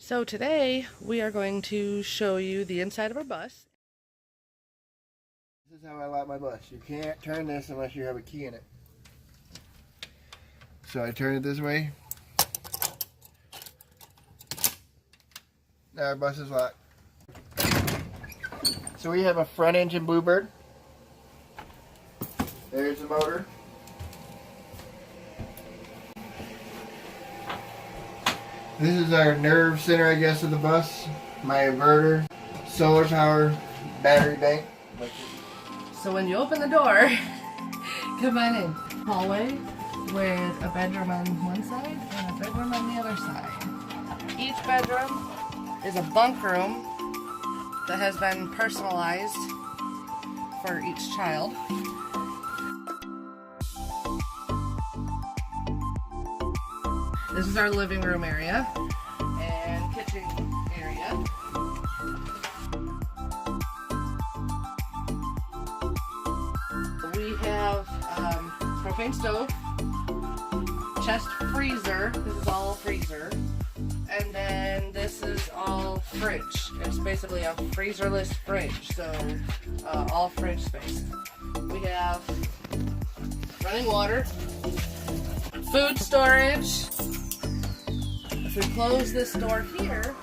So today we are going to show you the inside of our bus. This is how I lock my bus. You can't turn this unless you have a key in it. So I turn it this way. Now our bus is locked. So we have a front engine Bluebird. There's the motor. This is our nerve center, I guess, of the bus. My inverter, solar power, battery bank. So when you open the door, come on in. Hallway with a bedroom on one side and a bedroom on the other side. Each bedroom is a bunk room that has been personalized for each child. This is our living room area and kitchen area. We have propane stove, chest freezer. This is all freezer. And then this is all fridge. It's basically a freezerless fridge, so all fridge space. We have running water, food storage. If we close this door here,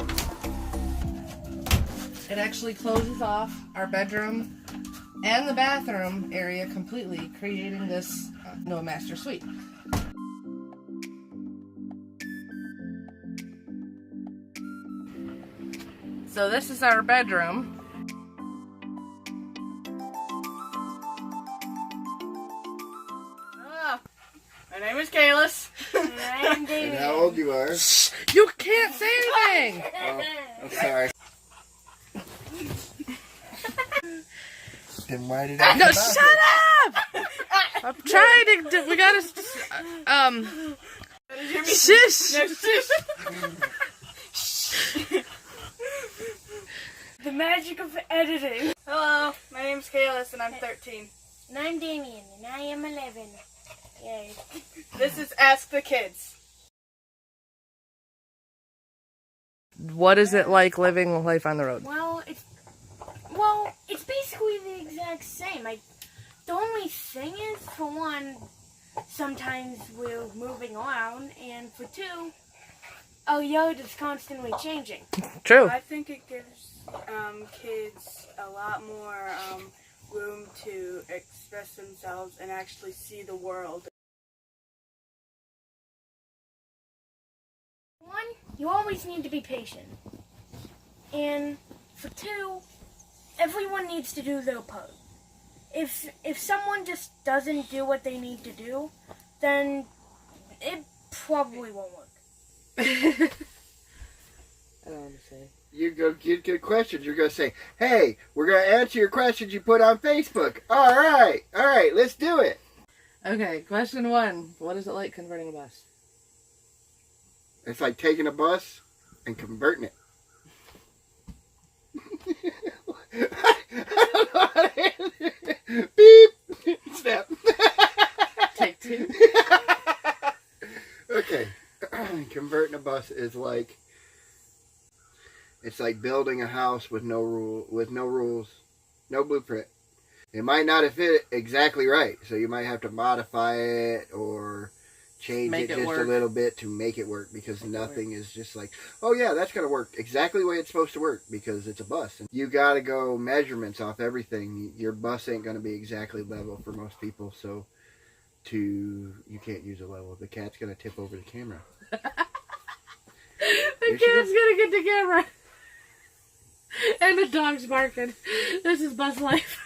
it actually closes off our bedroom and the bathroom area completely, creating this no master suite. So this is our bedroom. My name is Kalis. And how old you are? Shh, you can't say anything! Oh, I'm sorry. Then why did I No, come out shut up! I'm trying to, we gotta, shush! No, shush. The magic of editing. Hello, my name is Kalis and I'm 13. And I'm Damien, and I am 11. Yay. This is Ask the Kids. What is it like living life on the road? Well, it's basically the exact same. The only thing is, for one, sometimes we're moving around, and for two, our yard is constantly changing. True. I think it gives kids a lot more room to express themselves and actually see the world. One, you always need to be patient. And for two, everyone needs to do their part. If someone just doesn't do what they need to do, then it probably won't work. I don't understand. You go get good questions. You're gonna say, "Hey, we're gonna answer your questions you put on Facebook." All right, let's do it. Okay, question one. What is it like converting a bus? It's like taking a bus and converting it. I don't know how to answer it. Beep. Snap. Take two. Okay, converting a bus is like. It's like building a house with no rules, no blueprint. It might not have fit exactly right, so you might have to modify it or change it just a little bit to make it work, because nothing is just like, oh yeah, that's going to work exactly the way it's supposed to work, because it's a bus. And you got to go measurements off everything. Your bus ain't going to be exactly level for most people, so you can't use a level. The cat's going to tip over the camera. The cat's going to get the camera. And the dog's barking. This is bus life.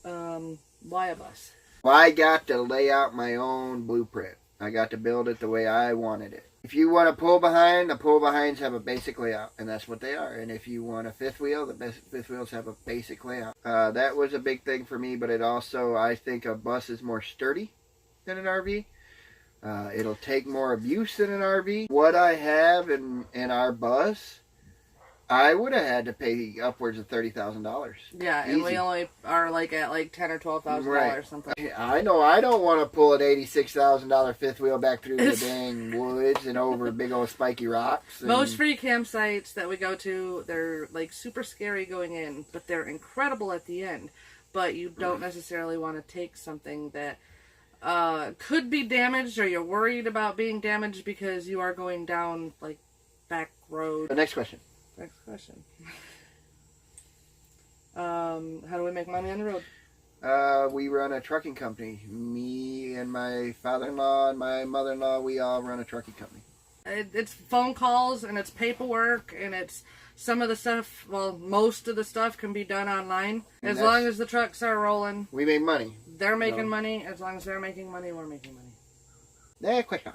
Why a bus? Well, I got to lay out my own blueprint. I got to build it the way I wanted it. If you want a pull behind, the pull behinds have a basic layout, and that's what they are. And if you want a fifth wheel, the fifth wheels have a basic layout. That was a big thing for me, but it also, I think a bus is more sturdy than an RV. It'll take more abuse than an RV. What I have in our bus I would have had to pay upwards of $30,000. Yeah, and we Easy. only are like at like $10,000 or $12,000 Right. something. I know I don't want to pull an $86,000 fifth wheel back through the dang woods and over big old spiky rocks. And Most free campsites that we go to, they're like super scary going in, but they're incredible at the end. But you don't necessarily want to take something that could be damaged, or you're worried about being damaged because you are going down like back road. The next question. Next question. How do we make money on the road? We run a trucking company. Me and my father-in-law and my mother-in-law, we all run a trucking company. It's phone calls and it's paperwork and it's some of the stuff, well, most of the stuff can be done online. And As long as the trucks are rolling, we make money. they're making money. As long as they're making money, we're making money. Next question.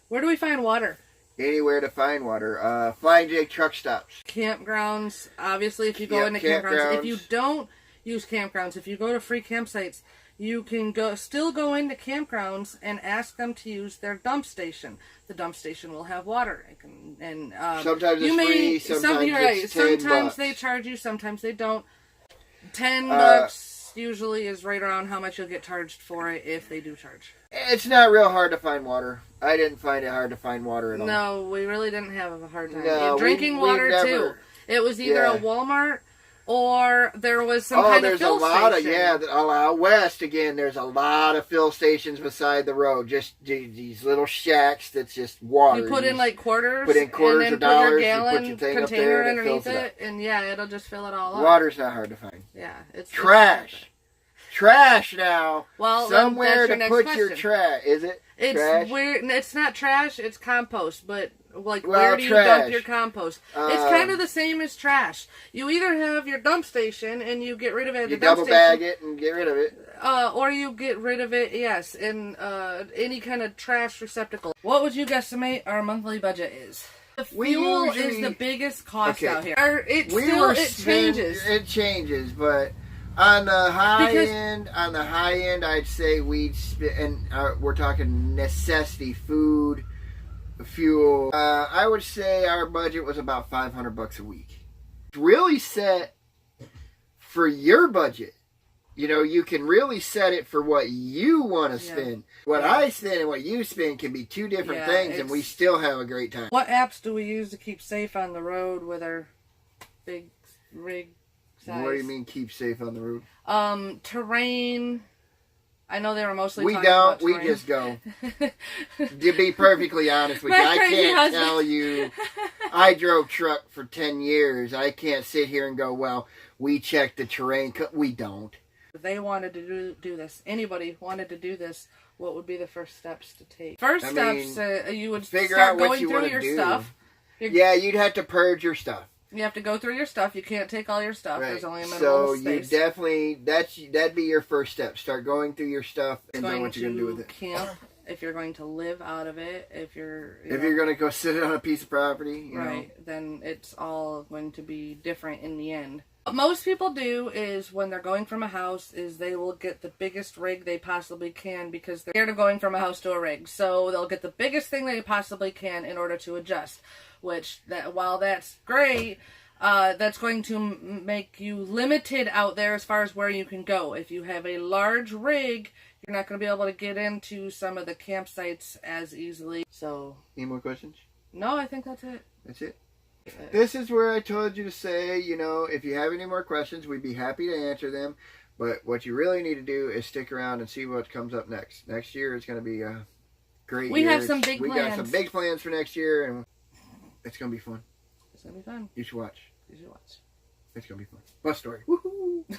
Where do we find water? Anywhere to find water. Flying J truck stops. Campgrounds. Obviously, if you go Yep, into campgrounds. If campgrounds. you don't use campgrounds, if you go to free campsites, you can still go into campgrounds and ask them to use their dump station. The dump station will have water. Sometimes it's free, sometimes it's $10. Sometimes they charge you, sometimes they don't. $10 usually is right around how much you'll get charged for it if they do charge. It's not real hard to find water. I didn't find it hard to find water at all. No, we really didn't have a hard time. No, Drinking we've water never- too. It was either Yeah. a Walmart or there was some kind of there's fill a lot station. out west again. There's a lot of fill stations beside the road. Just these little shacks that's just water. You put in like quarters, put in quarters and of then put dollars, your you gallon put your thing up container there and it underneath fills it it, and yeah, it'll just fill it all up. Water's not hard to find. Yeah, it's Trash. Trash now. Well, Somewhere then to that's put your your next trash. Is it? It's trash? weird. It's not trash. It's compost. But like, Well, where do you trash. dump your compost? It's kind of the same as trash. You either have your dump station and you get rid of it at You the dump double station, bag it and get rid of it. or you get rid of it. Yes, in any kind of trash receptacle. What would you guesstimate our monthly budget is? The We fuel is usually- the biggest cost Okay. out here. It changes. It changes, but on the high Because- end, I'd say we'd spend. And we're talking necessity, food, fuel. I would say our budget was about $500 a week. It's really set for your budget. You know, you can really set it for what you want to spend. What I spend and what you spend can be two different things, and we still have a great time. What apps do we use to keep safe on the road with our big rig size? What do you mean keep safe on the road? Terrain. I know they were mostly We talking don't. about We terrain. just go. To be perfectly honest with you, My I crazy can't husband. tell you. I drove truck for 10 years. I can't sit here and go, well, we checked the terrain. We don't. If they wanted to do this, anybody wanted to do this, what would be the first steps to take? First steps, you would figure start out what going you through wanna your do. stuff. Yeah, you'd have to purge your stuff. You have to go through your stuff. You can't take all your stuff. Right. There's only a minimum So of you space. definitely, that'd be your first step. Start going through your stuff and know what you're going to do with it. Camp, if you're going to live out of it, if you're going to go sit on a piece of property, you know. then it's all going to be different in the end. What most people do is when they're going from a house is they will get the biggest rig they possibly can because they're scared of going from a house to a rig. So they'll get the biggest thing they possibly can in order to adjust. Which, while that's great, that's going to make you limited out there as far as where you can go. If you have a large rig, you're not going to be able to get into some of the campsites as easily. So, Any more questions? no, I think that's it. That's it. This is where I told you to say, you know, if you have any more questions, we'd be happy to answer them. But what you really need to do is stick around and see what comes up next. Next year is going to be a great year. We have some big We plans. got some big plans for next year, and it's going to be fun. It's going to be fun. You should watch. You should watch. It's going to be fun. Bus story. Woohoo! Yeah!